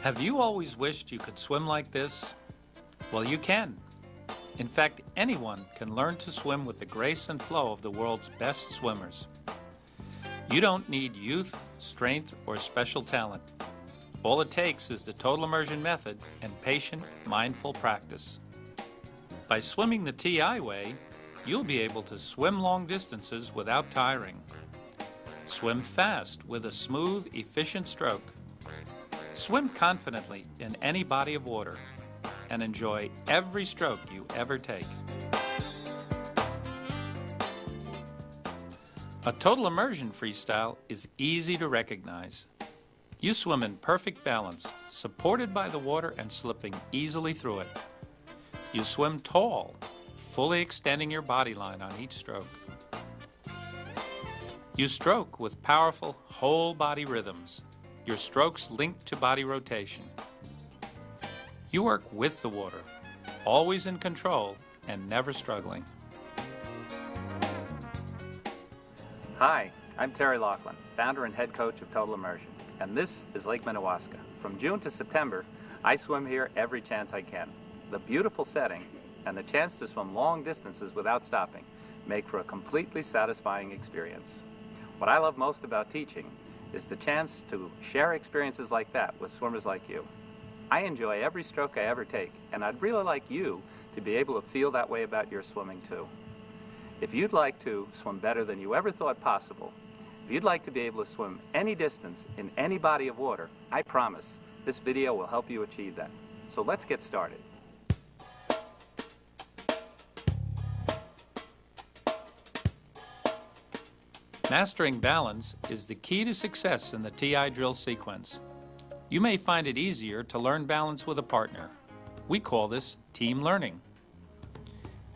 Have you always wished you could swim like this? Well, you can. In fact, anyone can learn to swim with the grace and flow of the world's best swimmers. You don't need youth, strength, or special talent. All it takes is the total immersion method and patient, mindful practice. By swimming the TI way, you'll be able to swim long distances without tiring. Swim fast with a smooth, efficient stroke. Swim confidently in any body of water and enjoy every stroke you ever take. A total immersion freestyle is easy to recognize. You swim in perfect balance, supported by the water and slipping easily through it. You swim tall, fully extending your body line on each stroke. You stroke with powerful whole body rhythms. Your strokes linked to body rotation. You work with the water, always in control and never struggling. Hi, I'm Terry Laughlin, founder and head coach of Total Immersion, and this is Lake Minnewaska. From June to September, I swim here every chance I can. The beautiful setting and the chance to swim long distances without stopping make for a completely satisfying experience. What I love most about teaching is the chance to share experiences like that with swimmers like you. I enjoy every stroke I ever take, and I'd really like you to be able to feel that way about your swimming too. If you'd like to swim better than you ever thought possible, if you'd like to be able to swim any distance in any body of water, I promise this video will help you achieve that. So let's get started. Mastering balance is the key to success in the TI drill sequence. You may find it easier to learn balance with a partner. We call this team learning.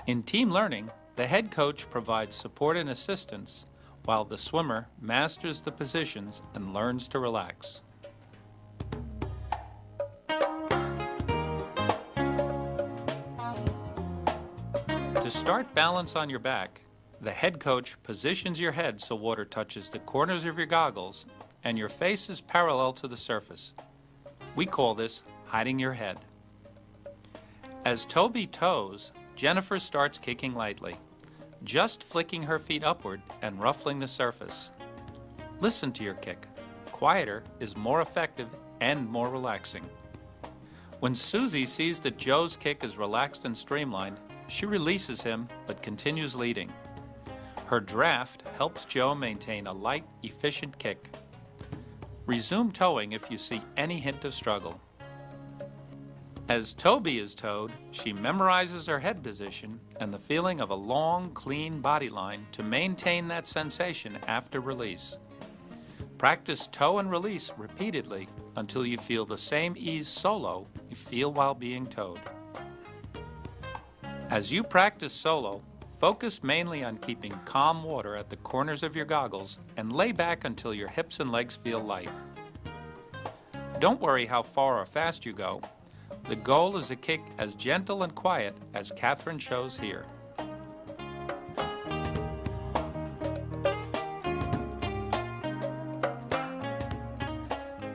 In team learning, the head coach provides support and assistance while the swimmer masters the positions and learns to relax. To start balance on your back, the head coach positions your head so water touches the corners of your goggles and your face is parallel to the surface. We call this hiding your head. As Toby toes, Jennifer starts kicking lightly, just flicking her feet upward and ruffling the surface. Listen to your kick. Quieter is more effective and more relaxing. When Susie sees that Joe's kick is relaxed and streamlined, she releases him but continues leading. Her draft helps Joe maintain a light, efficient kick. Resume towing if you see any hint of struggle. As Toby is towed, she memorizes her head position and the feeling of a long, clean body line to maintain that sensation after release. Practice tow and release repeatedly until you feel the same ease solo you feel while being towed. As you practice solo, focus mainly on keeping calm water at the corners of your goggles and lay back until your hips and legs feel light. Don't worry how far or fast you go. The goal is a kick as gentle and quiet as Catherine shows here.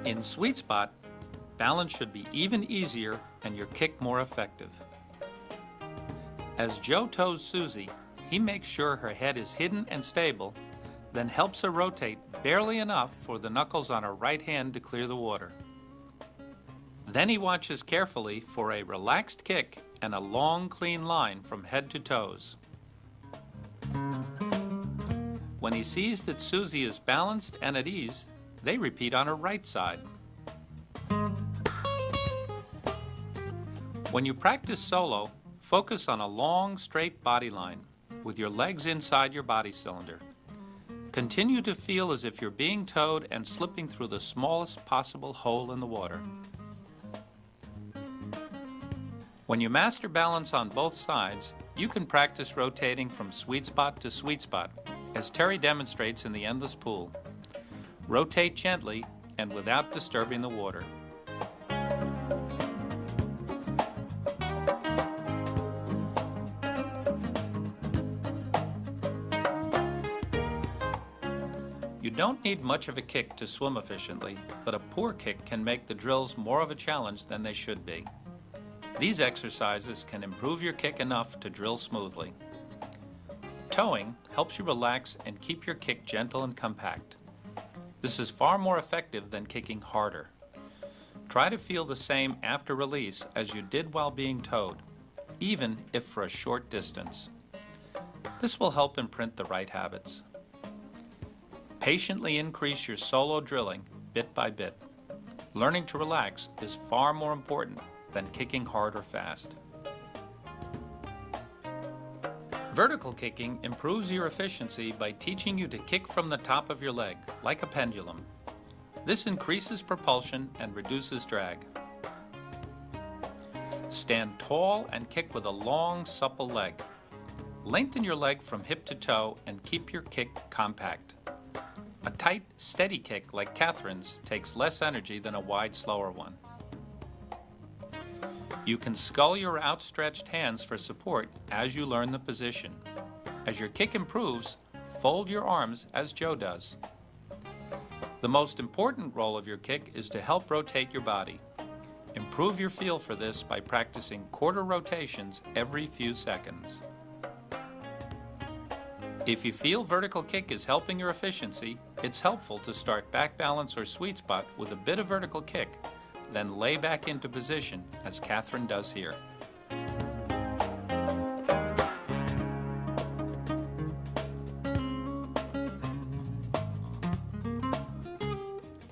In sweet spot, balance should be even easier and your kick more effective. As Joe tows Susie, he makes sure her head is hidden and stable, then helps her rotate barely enough for the knuckles on her right hand to clear the water. Then he watches carefully for a relaxed kick and a long, clean line from head to toes. When he sees that Susie is balanced and at ease, they repeat on her right side. When you practice solo, focus on a long, straight body line with your legs inside your body cylinder. Continue to feel as if you're being towed and slipping through the smallest possible hole in the water. When you master balance on both sides, you can practice rotating from sweet spot to sweet spot, as Terry demonstrates in the endless pool. Rotate gently and without disturbing the water. You don't need much of a kick to swim efficiently, but a poor kick can make the drills more of a challenge than they should be. These exercises can improve your kick enough to drill smoothly. Towing helps you relax and keep your kick gentle and compact. This is far more effective than kicking harder. Try to feel the same after release as you did while being towed, even if for a short distance. This will help imprint the right habits. Patiently increase your solo drilling bit by bit. Learning to relax is far more important than kicking hard or fast. Vertical kicking improves your efficiency by teaching you to kick from the top of your leg, like a pendulum. This increases propulsion and reduces drag. Stand tall and kick with a long, supple leg. Lengthen your leg from hip to toe and keep your kick compact. A tight, steady kick like Catherine's takes less energy than a wide, slower one. You can scull your outstretched hands for support as you learn the position. As your kick improves, fold your arms as Joe does. The most important role of your kick is to help rotate your body. Improve your feel for this by practicing quarter rotations every few seconds. If you feel vertical kick is helping your efficiency, it's helpful to start back balance or sweet spot with a bit of vertical kick, then lay back into position as Catherine does here.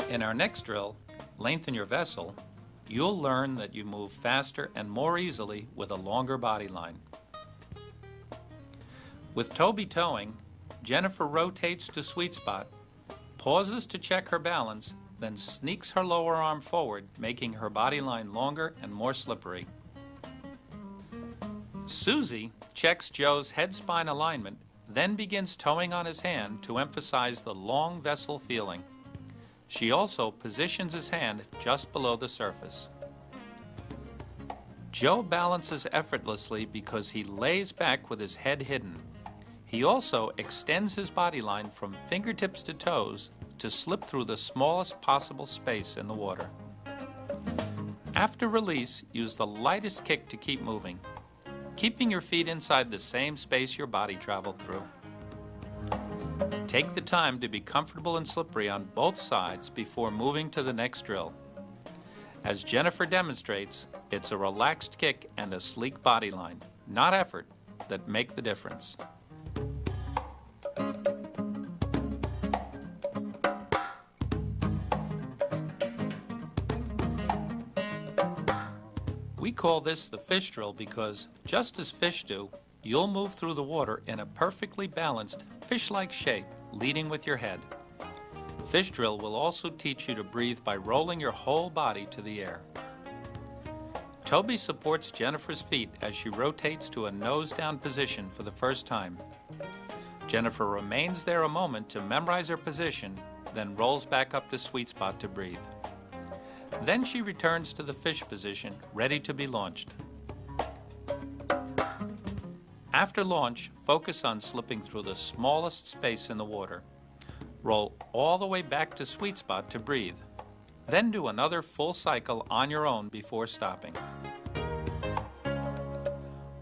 In our next drill, Lengthen Your Vessel, you'll learn that you move faster and more easily with a longer body line. With Toby towing, Jennifer rotates to sweet spot, pauses to check her balance, then sneaks her lower arm forward, making her body line longer and more slippery. Susie checks Joe's head-spine alignment, then begins towing on his hand to emphasize the long vessel feeling. She also positions his hand just below the surface. Joe balances effortlessly because he lays back with his head hidden. He also extends his body line from fingertips to toes to slip through the smallest possible space in the water. After release, use the lightest kick to keep moving, keeping your feet inside the same space your body traveled through. Take the time to be comfortable and slippery on both sides before moving to the next drill. As Jennifer demonstrates, it's a relaxed kick and a sleek body line, not effort, that make the difference. We call this the fish drill because, just as fish do, you'll move through the water in a perfectly balanced, fish-like shape, leading with your head. Fish drill will also teach you to breathe by rolling your whole body to the air. Toby supports Jennifer's feet as she rotates to a nose-down position for the first time. Jennifer remains there a moment to memorize her position, then rolls back up to sweet spot to breathe. Then she returns to the fish position, ready to be launched. After launch, focus on slipping through the smallest space in the water. Roll all the way back to sweet spot to breathe. Then do another full cycle on your own before stopping.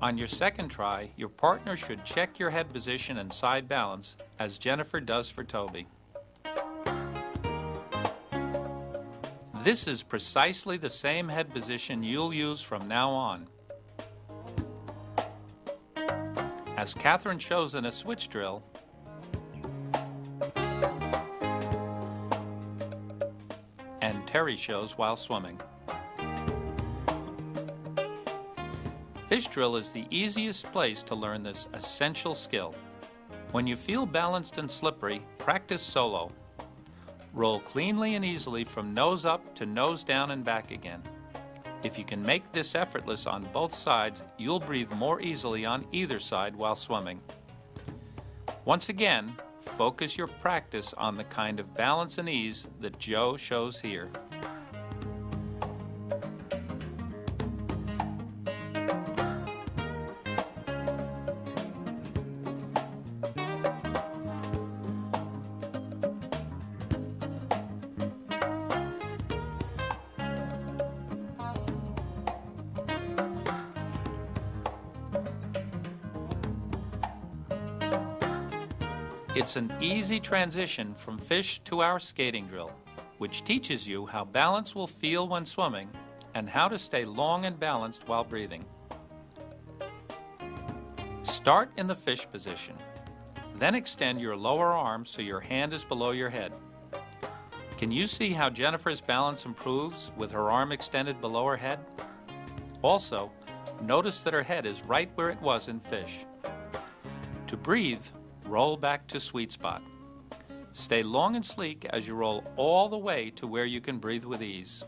On your second try, your partner should check your head position and side balance, as Jennifer does for Toby. This is precisely the same head position you'll use from now on. As Catherine shows in a switch drill, and Terry shows while swimming. Fish drill is the easiest place to learn this essential skill. When you feel balanced and slippery, practice solo. Roll cleanly and easily from nose up to nose down and back again. If you can make this effortless on both sides, you'll breathe more easily on either side while swimming. Once again, focus your practice on the kind of balance and ease that Joe shows here. It's an easy transition from fish to our skating drill, which teaches you how balance will feel when swimming and how to stay long and balanced while breathing. Start in the fish position. Then extend your lower arm so your hand is below your head. Can you see how Jennifer's balance improves with her arm extended below her head? Also, notice that her head is right where it was in fish. To breathe, roll back to sweet spot. Stay long and sleek as you roll all the way to where you can breathe with ease.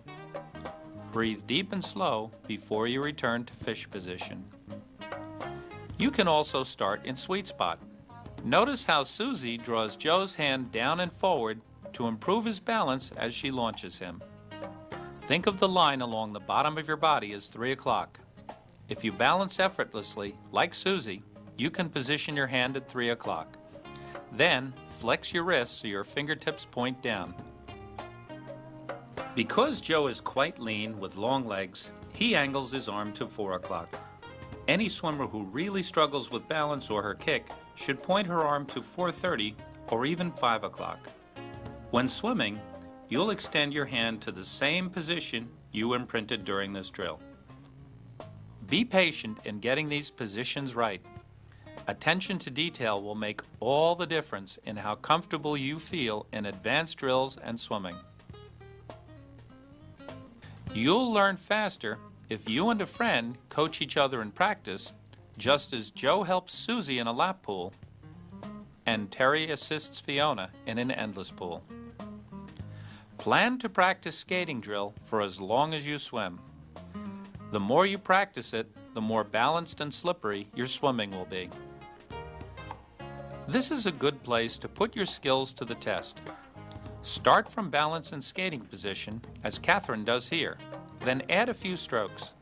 Breathe deep and slow before you return to fish position. You can also start in sweet spot. Notice how Susie draws Joe's hand down and forward to improve his balance as she launches him. Think of the line along the bottom of your body as 3 o'clock. If you balance effortlessly, like Susie, you can position your hand at 3 o'clock. Then, flex your wrists so your fingertips point down. Because Joe is quite lean with long legs, he angles his arm to 4 o'clock. Any swimmer who really struggles with balance or her kick should point her arm to 4:30 or even 5 o'clock. When swimming, you'll extend your hand to the same position you imprinted during this drill. Be patient in getting these positions right. Attention to detail will make all the difference in how comfortable you feel in advanced drills and swimming. You'll learn faster if you and a friend coach each other in practice, just as Joe helps Susie in a lap pool and Terry assists Fiona in an endless pool. Plan to practice skating drill for as long as you swim. The more you practice it, the more balanced and slippery your swimming will be. This is a good place to put your skills to the test. Start from balance and skating position, as Catherine does here, then add a few strokes.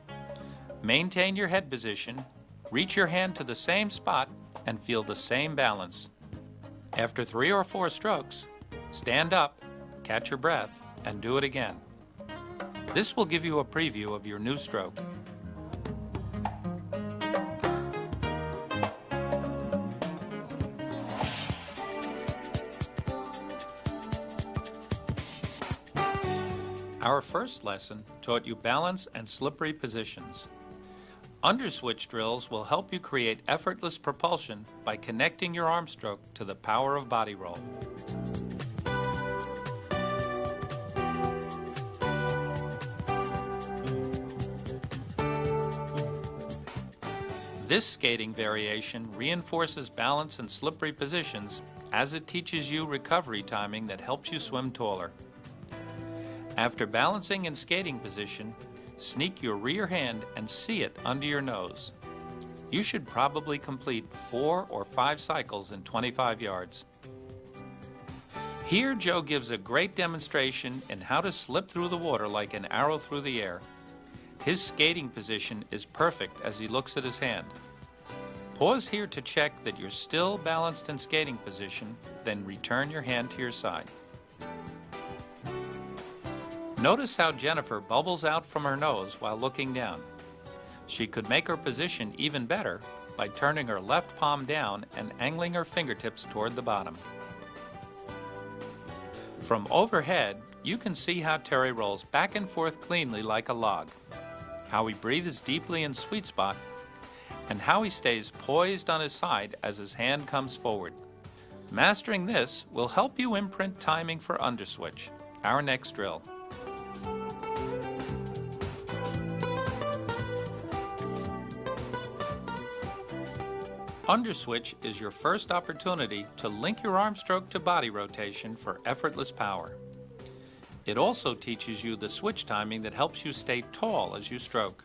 Maintain your head position, reach your hand to the same spot, and feel the same balance. After 3 or 4 strokes, stand up, catch your breath, and do it again. This will give you a preview of your new stroke. Our first lesson taught you balance and slippery positions. Underswitch drills will help you create effortless propulsion by connecting your arm stroke to the power of body roll. This skating variation reinforces balance and slippery positions as it teaches you recovery timing that helps you swim taller. After balancing in skating position, sneak your rear hand and see it under your nose. You should probably complete 4 or 5 cycles in 25 yards. Here Joe gives a great demonstration in how to slip through the water like an arrow through the air. His skating position is perfect as he looks at his hand. Pause here to check that you're still balanced in skating position, then return your hand to your side. Notice how Jennifer bubbles out from her nose while looking down. She could make her position even better by turning her left palm down and angling her fingertips toward the bottom. From overhead, you can see how Terry rolls back and forth cleanly like a log, how he breathes deeply in sweet spot, and how he stays poised on his side as his hand comes forward. Mastering this will help you imprint timing for underswitch, our next drill. Underswitch is your first opportunity to link your arm stroke to body rotation for effortless power. It also teaches you the switch timing that helps you stay tall as you stroke.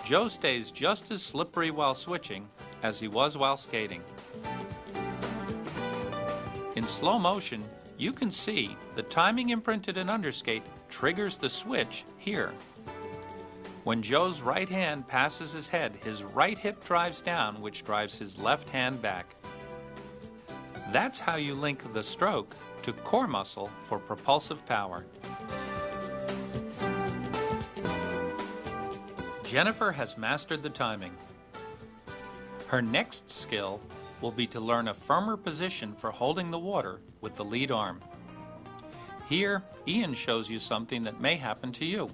Joe stays just as slippery while switching as he was while skating. In slow motion, you can see the timing imprinted in underskate triggers the switch here. When Joe's right hand passes his head, his right hip drives down, which drives his left hand back. That's how you link the stroke to core muscle for propulsive power. Jennifer has mastered the timing. Her next skill will be to learn a firmer position for holding the water with the lead arm. Here, Ian shows you something that may happen to you.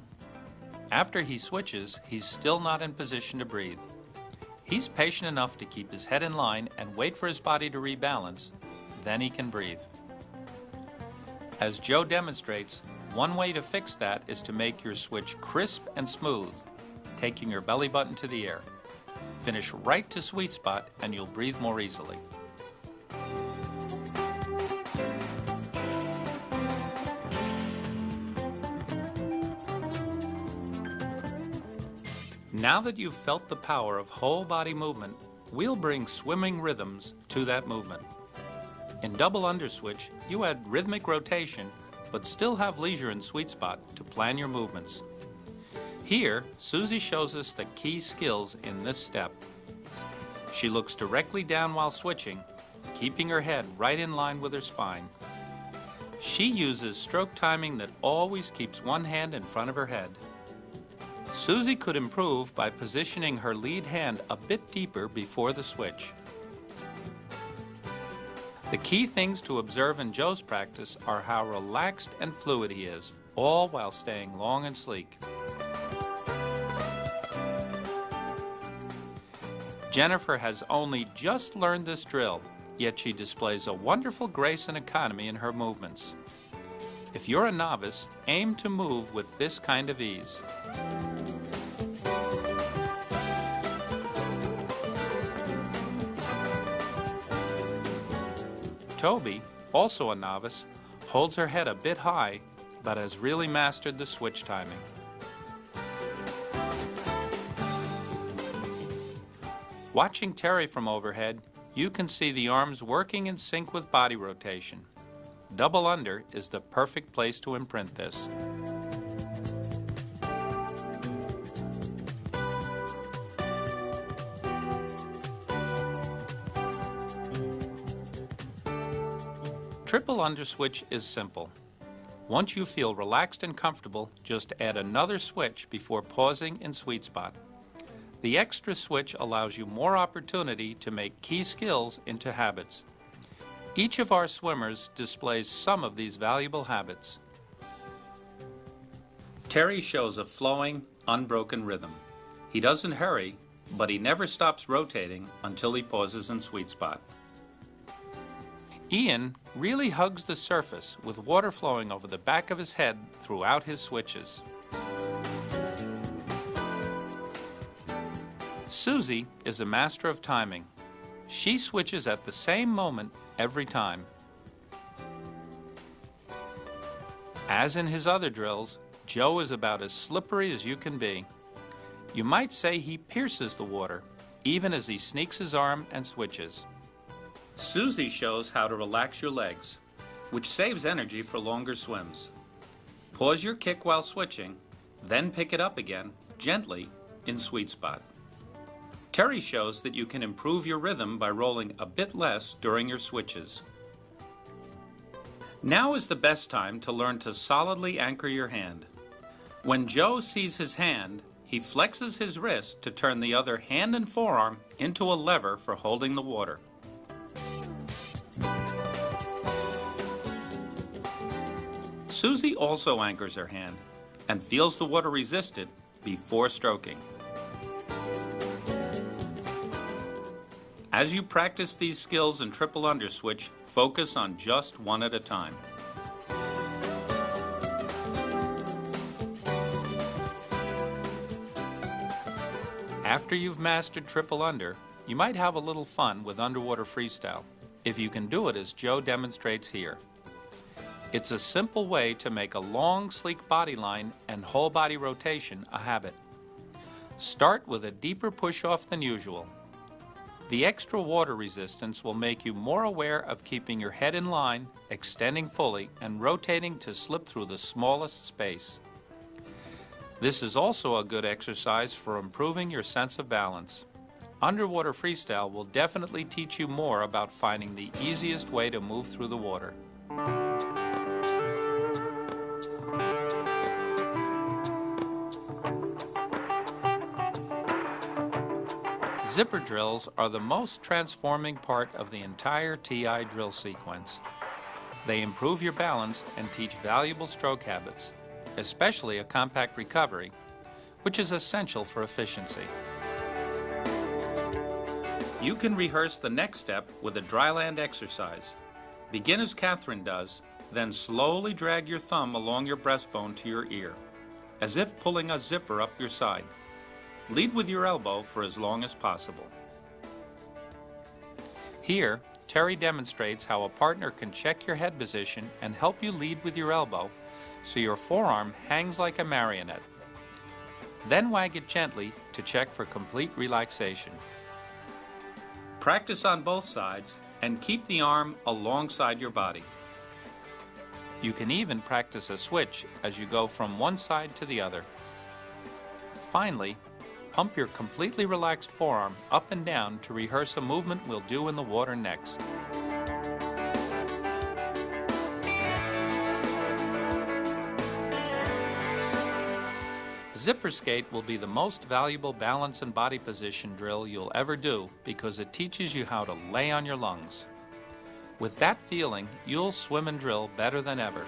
After he switches, he's still not in position to breathe. He's patient enough to keep his head in line and wait for his body to rebalance, then he can breathe. As Joe demonstrates, one way to fix that is to make your switch crisp and smooth, taking your belly button to the air. Finish right to sweet spot and you'll breathe more easily. Now that you've felt the power of whole body movement, we'll bring swimming rhythms to that movement. In double underswitch, you add rhythmic rotation, but still have leisure and sweet spot to plan your movements. Here, Susie shows us the key skills in this step. She looks directly down while switching, keeping her head right in line with her spine. She uses stroke timing that always keeps one hand in front of her head. Susie could improve by positioning her lead hand a bit deeper before the switch. The key things to observe in Joe's practice are how relaxed and fluid he is, all while staying long and sleek. Jennifer has only just learned this drill, yet she displays a wonderful grace and economy in her movements. If you're a novice, aim to move with this kind of ease. Toby, also a novice, holds her head a bit high, but has really mastered the switch timing. Watching Terry from overhead, you can see the arms working in sync with body rotation. Double under is the perfect place to imprint this. Triple underswitch is simple. Once you feel relaxed and comfortable, just add another switch before pausing in sweet spot. The extra switch allows you more opportunity to make key skills into habits. Each of our swimmers displays some of these valuable habits. Terry shows a flowing, unbroken rhythm. He doesn't hurry, but he never stops rotating until he pauses in sweet spot. Ian really hugs the surface with water flowing over the back of his head throughout his switches. Susie is a master of timing. She switches at the same moment every time. As in his other drills, Joe is about as slippery as you can be. You might say he pierces the water, even as he sneaks his arm and switches. Susie shows how to relax your legs, which saves energy for longer swims. Pause your kick while switching, then pick it up again, gently, in sweet spot. Terry shows that you can improve your rhythm by rolling a bit less during your switches. Now is the best time to learn to solidly anchor your hand. When Joe sees his hand, he flexes his wrist to turn the other hand and forearm into a lever for holding the water. Susie also anchors her hand and feels the water resist it before stroking. As you practice these skills in triple underswitch, focus on just one at a time. After you've mastered triple under, you might have a little fun with underwater freestyle, if you can do it as Joe demonstrates here. It's a simple way to make a long, sleek body line and whole body rotation a habit. Start with a deeper push-off than usual. The extra water resistance will make you more aware of keeping your head in line, extending fully, and rotating to slip through the smallest space. This is also a good exercise for improving your sense of balance. Underwater freestyle will definitely teach you more about finding the easiest way to move through the water. Zipper drills are the most transforming part of the entire TI drill sequence. They improve your balance and teach valuable stroke habits, especially a compact recovery, which is essential for efficiency. You can rehearse the next step with a dryland exercise. Begin as Catherine does, then slowly drag your thumb along your breastbone to your ear, as if pulling a zipper up your side. Lead with your elbow for as long as possible. Here, Terry demonstrates how a partner can check your head position and help you lead with your elbow so your forearm hangs like a marionette. Then wag it gently to check for complete relaxation. Practice on both sides and keep the arm alongside your body. You can even practice a switch as you go from one side to the other. Finally, pump your completely relaxed forearm up and down to rehearse a movement we'll do in the water next. Zipper skate will be the most valuable balance and body position drill you'll ever do because it teaches you how to lay on your lungs. With that feeling, you'll swim and drill better than ever.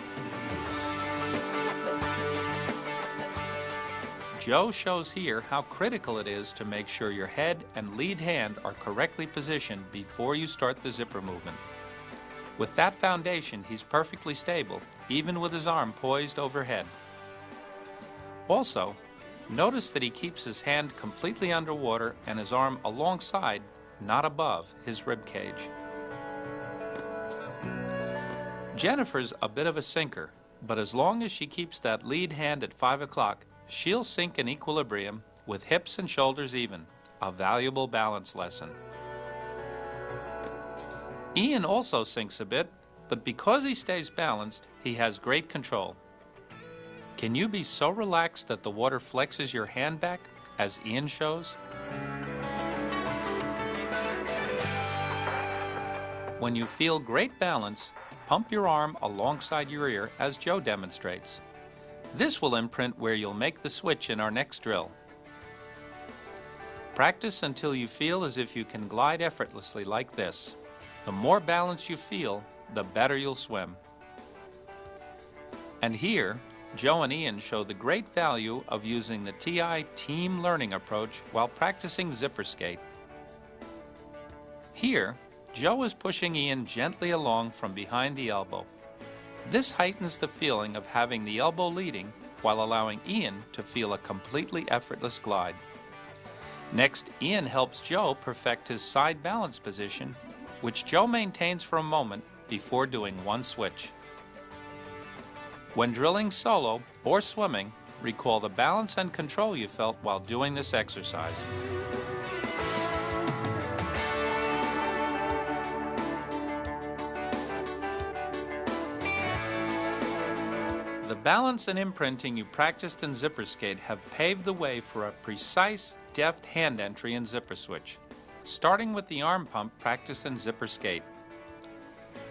Joe shows here how critical it is to make sure your head and lead hand are correctly positioned before you start the zipper movement. With that foundation, he's perfectly stable, even with his arm poised overhead. Also, notice that he keeps his hand completely underwater and his arm alongside, not above, his rib cage. Jennifer's a bit of a sinker, but as long as she keeps that lead hand at 5 o'clock, she'll sink in equilibrium with hips and shoulders even, a valuable balance lesson. Ian also sinks a bit, but because he stays balanced, he has great control. Can you be so relaxed that the water flexes your hand back, as Ian shows? When you feel great balance, pump your arm alongside your ear as Joe demonstrates. This will imprint where you'll make the switch in our next drill. Practice until you feel as if you can glide effortlessly like this. The more balance you feel, the better you'll swim. And here, Joe and Ian show the great value of using the TI team learning approach while practicing zipper skate. Here, Joe is pushing Ian gently along from behind the elbow. This heightens the feeling of having the elbow leading while allowing Ian to feel a completely effortless glide. Next, Ian helps Joe perfect his side balance position, which Joe maintains for a moment before doing one switch. When drilling solo or swimming, recall the balance and control you felt while doing this exercise. The balance and imprinting you practiced in zipper skate have paved the way for a precise, deft hand entry in zipper switch, starting with the arm pump practiced in zipper skate.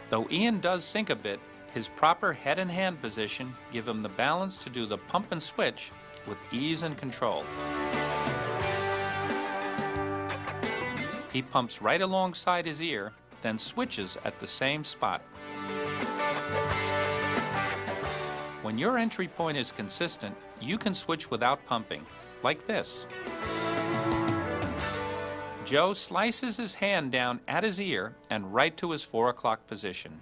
Though Ian does sink a bit, his proper head and hand position give him the balance to do the pump and switch with ease and control. He pumps right alongside his ear, then switches at the same spot. When your entry point is consistent, you can switch without pumping, like this. Joe slices his hand down at his ear and right to his 4 o'clock position.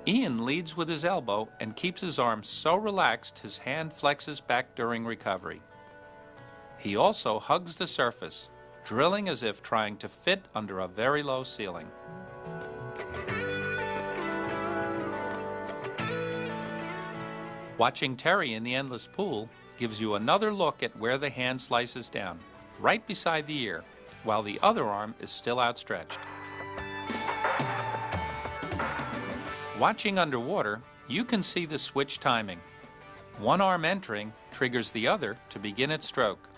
Ian leads with his elbow and keeps his arm so relaxed his hand flexes back during recovery. He also hugs the surface, drilling as if trying to fit under a very low ceiling. Watching Terry in the endless pool gives you another look at where the hand slices down, right beside the ear, while the other arm is still outstretched. Watching underwater, you can see the switch timing. One arm entering triggers the other to begin its stroke.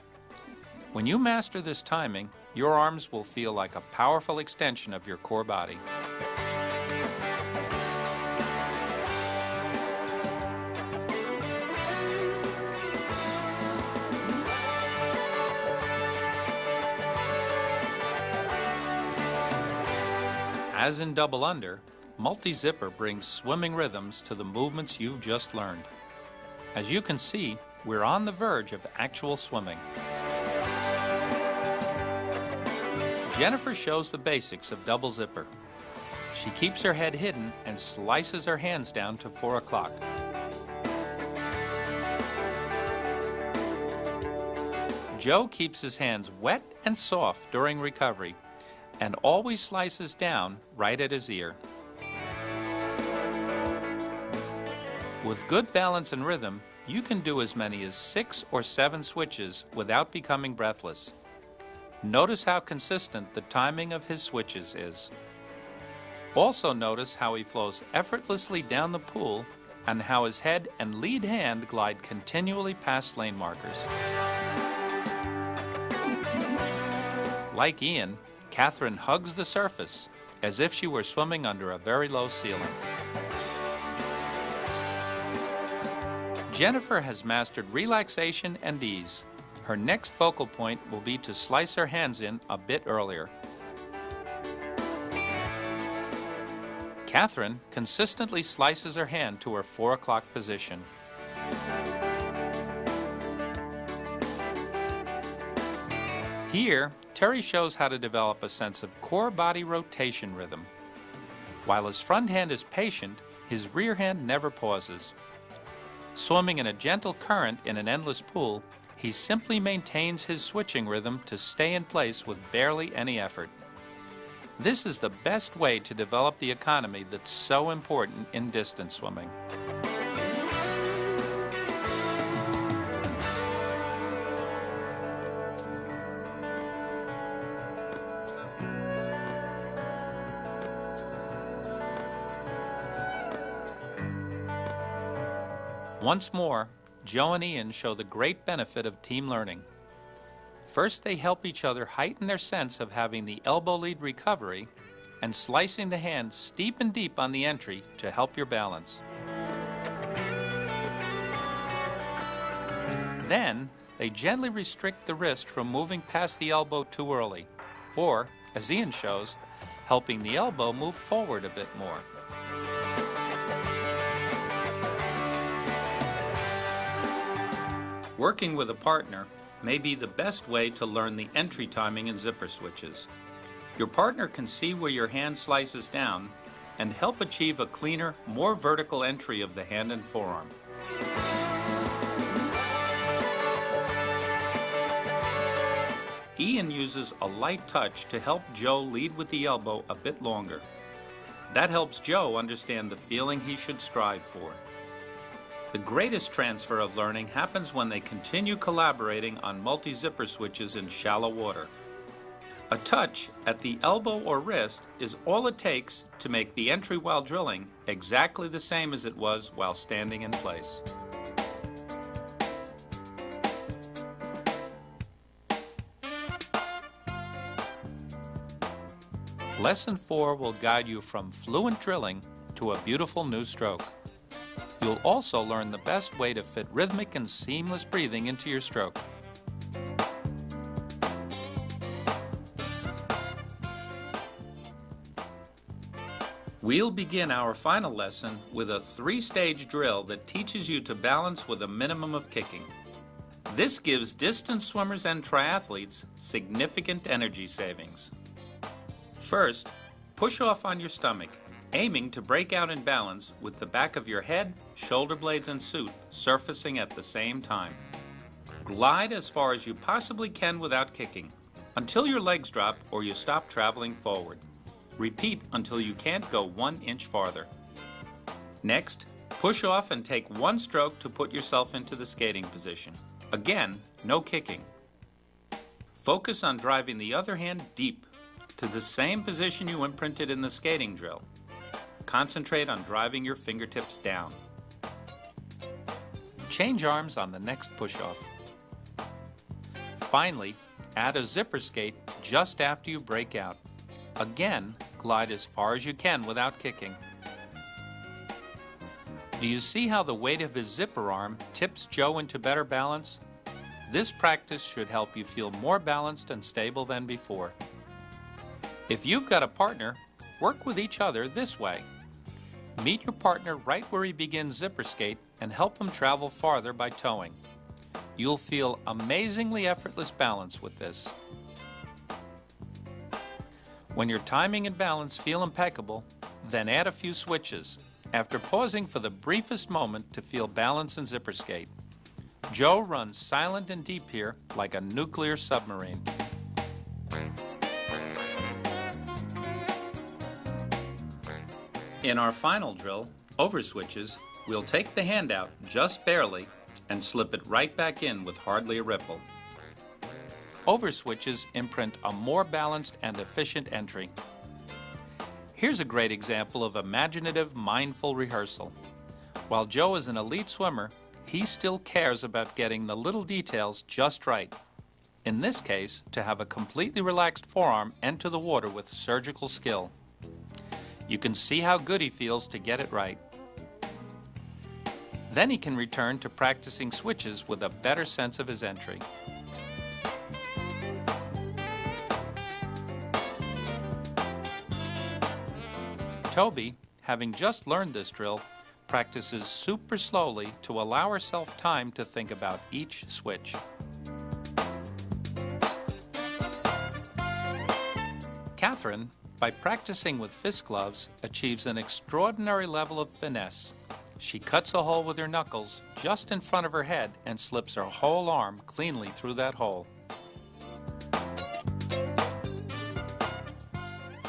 When you master this timing, your arms will feel like a powerful extension of your core body. As in double under, multi-zipper brings swimming rhythms to the movements you've just learned. As you can see, we're on the verge of actual swimming. Jennifer shows the basics of double zipper. She keeps her head hidden and slices her hands down to 4 o'clock. Joe keeps his hands wet and soft during recovery and always slices down right at his ear. With good balance and rhythm, you can do as many as 6 or 7 switches without becoming breathless. Notice how consistent the timing of his switches is. Also notice how he flows effortlessly down the pool and how his head and lead hand glide continually past lane markers. Like Ian, Catherine hugs the surface as if she were swimming under a very low ceiling. Jennifer has mastered relaxation and ease. Her next focal point will be to slice her hands in a bit earlier. Catherine consistently slices her hand to her 4 o'clock position. Here, Terry shows how to develop a sense of core body rotation rhythm. While his front hand is patient, his rear hand never pauses. Swimming in a gentle current in an endless pool, he simply maintains his switching rhythm to stay in place with barely any effort. This is the best way to develop the economy that's so important in distance swimming. Once more, Joe and Ian show the great benefit of team learning. First, they help each other heighten their sense of having the elbow lead recovery and slicing the hand steep and deep on the entry to help your balance. Then, they gently restrict the wrist from moving past the elbow too early, or, as Ian shows, helping the elbow move forward a bit more. Working with a partner may be the best way to learn the entry timing in zipper switches. Your partner can see where your hand slices down and help achieve a cleaner, more vertical entry of the hand and forearm. Ian uses a light touch to help Joe lead with the elbow a bit longer. That helps Joe understand the feeling he should strive for. The greatest transfer of learning happens when they continue collaborating on multi-zipper switches in shallow water. A touch at the elbow or wrist is all it takes to make the entry while drilling exactly the same as it was while standing in place. Lesson 4 will guide you from fluent drilling to a beautiful new stroke. You'll also learn the best way to fit rhythmic and seamless breathing into your stroke. We'll begin our final lesson with a 3-stage drill that teaches you to balance with a minimum of kicking. This gives distance swimmers and triathletes significant energy savings. First, push off on your stomach, aiming to break out in balance with the back of your head, shoulder blades, and suit surfacing at the same time. Glide as far as you possibly can without kicking, until your legs drop or you stop traveling forward. Repeat until you can't go 1 inch farther. Next, push off and take 1 stroke to put yourself into the skating position. Again, no kicking. Focus on driving the other hand deep, to the same position you imprinted in the skating drill. Concentrate on driving your fingertips down. Change arms on the next push-off. Finally, add a zipper skate just after you break out. Again, glide as far as you can without kicking. Do you see how the weight of his zipper arm tips Joe into better balance? This practice should help you feel more balanced and stable than before. If you've got a partner, work with each other this way. Meet your partner right where he begins zipper skate and help him travel farther by towing. You'll feel amazingly effortless balance with this. When your timing and balance feel impeccable, then add a few switches, after pausing for the briefest moment to feel balance and zipper skate. Joe runs silent and deep here like a nuclear submarine. In our final drill, over switches, we'll take the hand out just barely and slip it right back in with hardly a ripple. Over switches imprint a more balanced and efficient entry. Here's a great example of imaginative, mindful rehearsal. While Joe is an elite swimmer, he still cares about getting the little details just right. In this case, to have a completely relaxed forearm enter the water with surgical skill. You can see how good he feels to get it right. Then he can return to practicing switches with a better sense of his entry. Toby, having just learned this drill, practices super slowly to allow herself time to think about each switch. Catherine, by practicing with fist gloves, achieves an extraordinary level of finesse. She cuts a hole with her knuckles just in front of her head and slips her whole arm cleanly through that hole.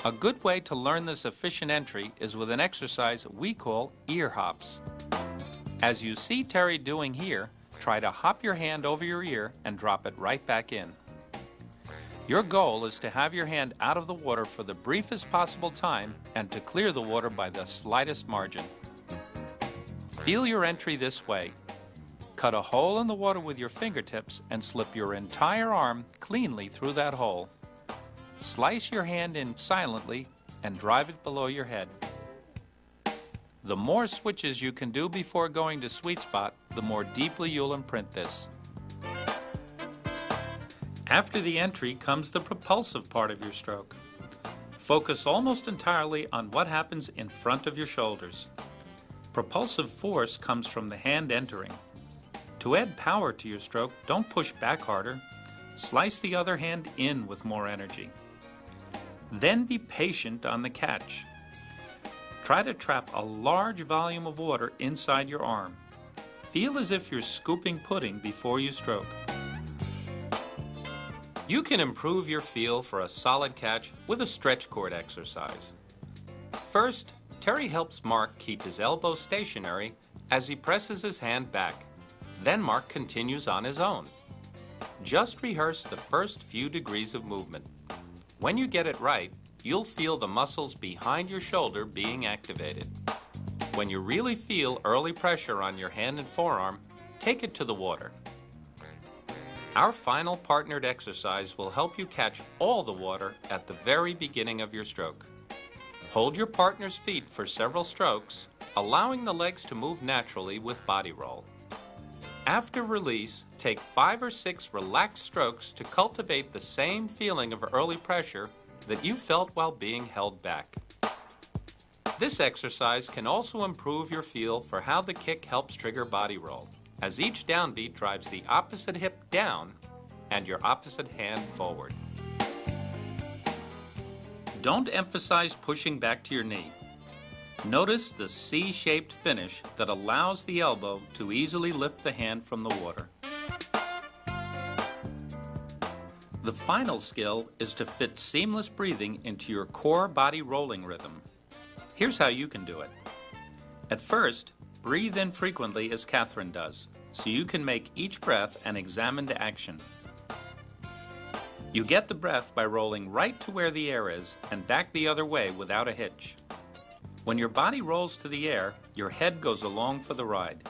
A good way to learn this efficient entry is with an exercise we call ear hops. As you see Terry doing here, try to hop your hand over your ear and drop it right back in. Your goal is to have your hand out of the water for the briefest possible time and to clear the water by the slightest margin. Feel your entry this way. Cut a hole in the water with your fingertips and slip your entire arm cleanly through that hole. Slice your hand in silently and drive it below your head. The more switches you can do before going to sweet spot, the more deeply you'll imprint this. After the entry comes the propulsive part of your stroke. Focus almost entirely on what happens in front of your shoulders. Propulsive force comes from the hand entering. To add power to your stroke, don't push back harder. Slice the other hand in with more energy. Then be patient on the catch. Try to trap a large volume of water inside your arm. Feel as if you're scooping pudding before you stroke. You can improve your feel for a solid catch with a stretch cord exercise. First, Terry helps Mark keep his elbow stationary as he presses his hand back. Then Mark continues on his own. Just rehearse the first few degrees of movement. When you get it right, you'll feel the muscles behind your shoulder being activated. When you really feel early pressure on your hand and forearm, take it to the water. Our final partnered exercise will help you catch all the water at the very beginning of your stroke. Hold your partner's feet for several strokes, allowing the legs to move naturally with body roll. After release, take 5 or 6 relaxed strokes to cultivate the same feeling of early pressure that you felt while being held back. This exercise can also improve your feel for how the kick helps trigger body roll, as each downbeat drives the opposite hip down and your opposite hand forward. Don't emphasize pushing back to your knee. Notice the C-shaped finish that allows the elbow to easily lift the hand from the water. The final skill is to fit seamless breathing into your core body rolling rhythm. Here's how you can do it. At first, breathe in frequently as Catherine does, so you can make each breath an examined action. You get the breath by rolling right to where the air is and back the other way without a hitch. When your body rolls to the air, your head goes along for the ride.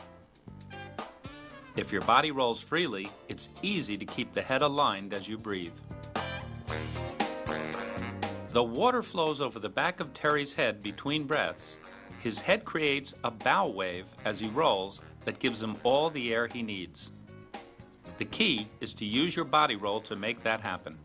If your body rolls freely, it's easy to keep the head aligned as you breathe. The water flows over the back of Terry's head between breaths. His head creates a bow wave as he rolls that gives him all the air he needs. The key is to use your body roll to make that happen.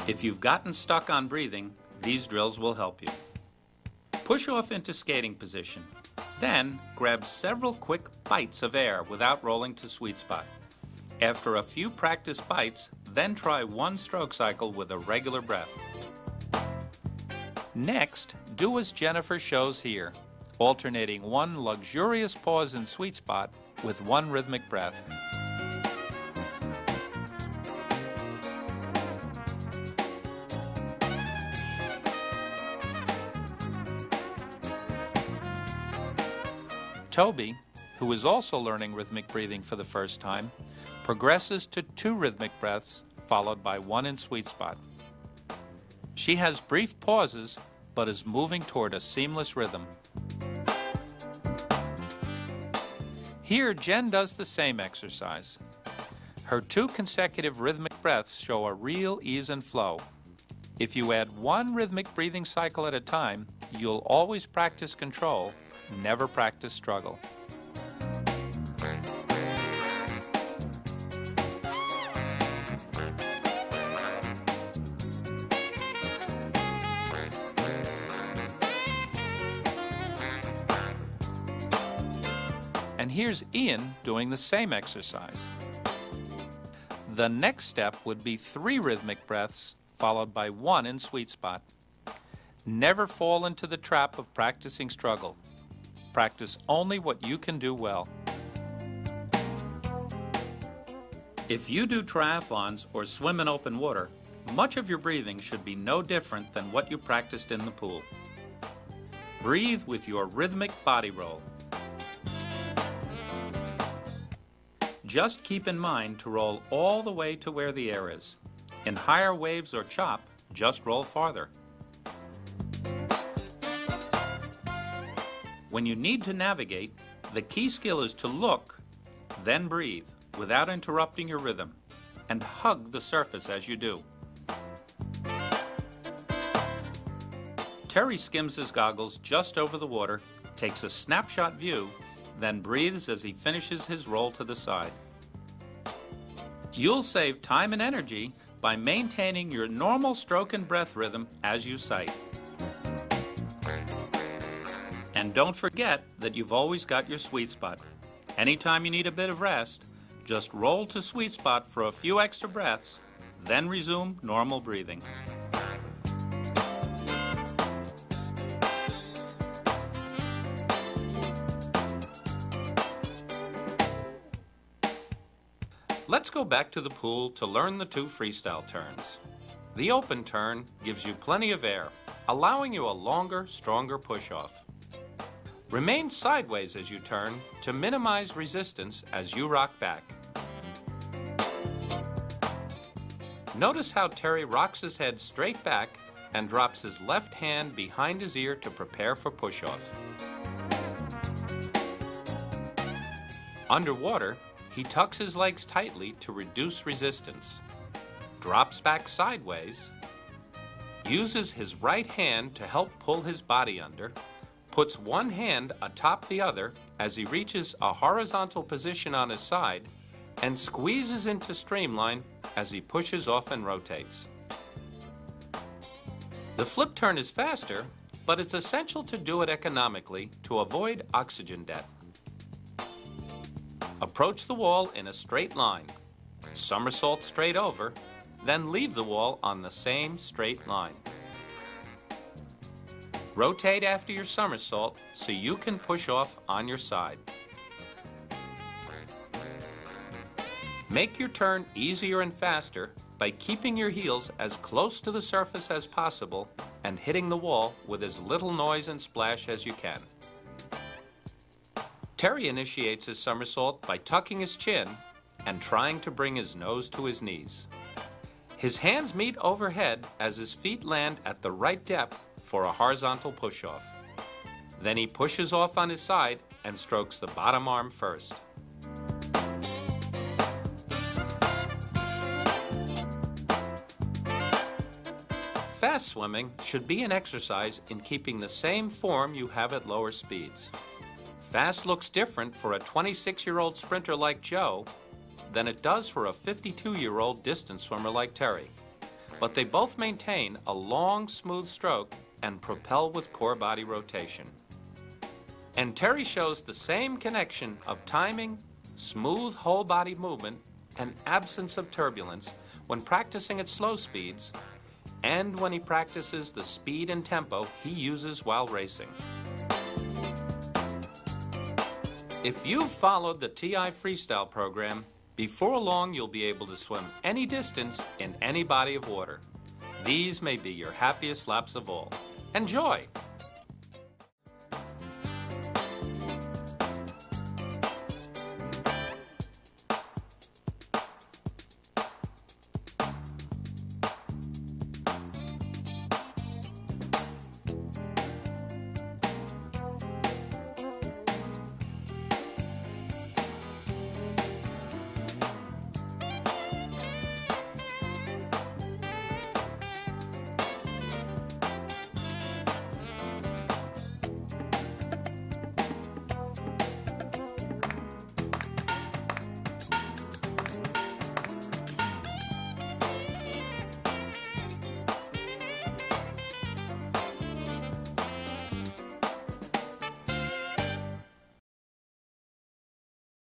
If you've gotten stuck on breathing, these drills will help you. Push off into skating position. Then, grab several quick bites of air without rolling to sweet spot. After a few practice bites, then try one stroke cycle with a regular breath. Next, do as Jennifer shows here, alternating one luxurious pause in sweet spot with one rhythmic breath. Toby, who is also learning rhythmic breathing for the first time, progresses to 2 rhythmic breaths followed by 1 in sweet spot. She has brief pauses but is moving toward a seamless rhythm. Here, Jen does the same exercise. Her 2 consecutive rhythmic breaths show a real ease and flow. If you add 1 rhythmic breathing cycle at a time, you'll always practice control, never practice struggle. And here's Ian doing the same exercise. The next step would be 3 rhythmic breaths followed by 1 in sweet spot. Never fall into the trap of practicing struggle. Practice only what you can do well. If you do triathlons or swim in open water, much of your breathing should be no different than what you practiced in the pool. Breathe with your rhythmic body roll. Just keep in mind to roll all the way to where the air is. In higher waves or chop, just roll farther. When you need to navigate, the key skill is to look, then breathe, without interrupting your rhythm, and hug the surface as you do. Terry skims his goggles just over the water, takes a snapshot view, then breathes as he finishes his roll to the side. You'll save time and energy by maintaining your normal stroke and breath rhythm as you sight. And don't forget that you've always got your sweet spot. Anytime you need a bit of rest, just roll to sweet spot for a few extra breaths, then resume normal breathing. Let's go back to the pool to learn the 2 freestyle turns. The open turn gives you plenty of air, allowing you a longer, stronger push-off. Remain sideways as you turn to minimize resistance as you rock back. Notice how Terry rocks his head straight back and drops his left hand behind his ear to prepare for push-off. Underwater, he tucks his legs tightly to reduce resistance, drops back sideways, uses his right hand to help pull his body under, puts one hand atop the other as he reaches a horizontal position on his side, and squeezes into streamline as he pushes off and rotates. The flip turn is faster, but it's essential to do it economically to avoid oxygen debt. Approach the wall in a straight line, somersault straight over, then leave the wall on the same straight line. Rotate after your somersault so you can push off on your side. Make your turn easier and faster by keeping your heels as close to the surface as possible and hitting the wall with as little noise and splash as you can. Terry initiates his somersault by tucking his chin and trying to bring his nose to his knees. His hands meet overhead as his feet land at the right depth for a horizontal push-off. Then he pushes off on his side and strokes the bottom arm first. Fast swimming should be an exercise in keeping the same form you have at lower speeds. Fast looks different for a 26-year-old sprinter like Joe than it does for a 52-year-old distance swimmer like Terry. but they both maintain a long, smooth stroke and propel with core body rotation. And Terry shows the same connection of timing, smooth whole body movement, and absence of turbulence when practicing at slow speeds and when he practices the speed and tempo he uses while racing. If you've followed the TI Freestyle program, before long you'll be able to swim any distance in any body of water. These may be your happiest laps of all. Enjoy!